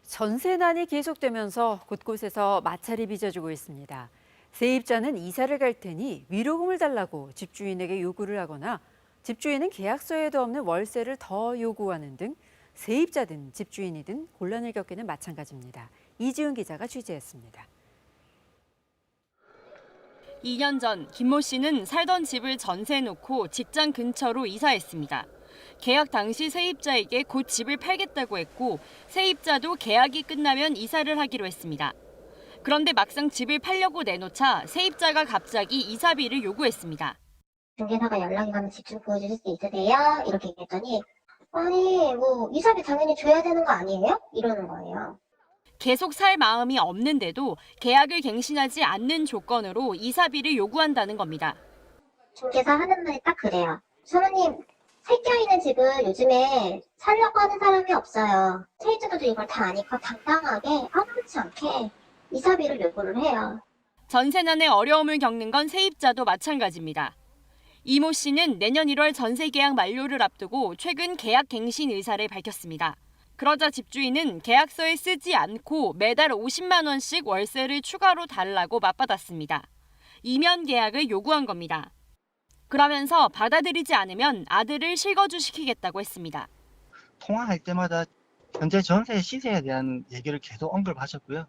전세난이 계속되면서 곳곳에서 마찰이 빚어지고 있습니다. 세입자는 이사를 갈 테니 위로금을 달라고 집주인에게 요구를 하거나 집주인은 계약서에도 없는 월세를 더 요구하는 등 세입자든 집주인이든 곤란을 겪기는 마찬가지입니다. 이지은 기자가 취재했습니다. 2년 전 김모 씨는 살던 집을 전세에 놓고 직장 근처로 이사했습니다. 계약 당시 세입자에게 곧 집을 팔겠다고 했고 세입자도 계약이 끝나면 이사를 하기로 했습니다. 그런데 막상 집을 팔려고 내놓자 세입자가 갑자기 이사비를 요구했습니다. 중개사가 연락이 가면 집 좀 보여주실 수 있으세요? 이렇게 얘기했더니 아니 뭐 이사비 당연히 줘야 되는 거 아니에요? 이러는 거예요. 계속 살 마음이 없는데도 계약을 갱신하지 않는 조건으로 이사비를 요구한다는 겁니다. 중개사 하는 말이 딱 그래요. 사모님 새겨있는 집을 요즘에 살려고 하는 사람이 없어요. 세입자들도 이걸 다 아니까 당당하게 아무렇지 않게 이사비를 요구를 해요. 전세난의 어려움을 겪는 건 세입자도 마찬가지입니다. 이모 씨는 내년 1월 전세 계약 만료를 앞두고 최근 계약 갱신 의사를 밝혔습니다. 그러자 집주인은 계약서에 쓰지 않고 매달 50만 원씩 월세를 추가로 달라고 맞받았습니다. 이면 계약을 요구한 겁니다. 그러면서 받아들이지 않으면 아들을 실거주시키겠다고 했습니다. 통화할 때마다 현재 전세 시세에 대한 얘기를 계속 언급하셨고요.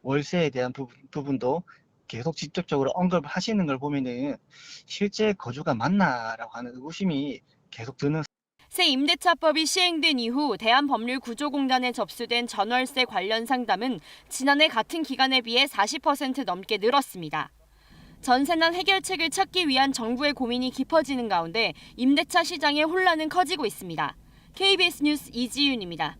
월세에 대한 부분도 계속 직접적으로 언급하시는 걸 보면은 실제 거주가 맞나라고 하는 의구심이 계속 드는. 새 임대차법이 시행된 이후 대한법률구조공단에 접수된 전월세 관련 상담은 지난해 같은 기간에 비해 40% 넘게 늘었습니다. 전세난 해결책을 찾기 위한 정부의 고민이 깊어지는 가운데 임대차 시장의 혼란은 커지고 있습니다. KBS 뉴스 이지윤입니다.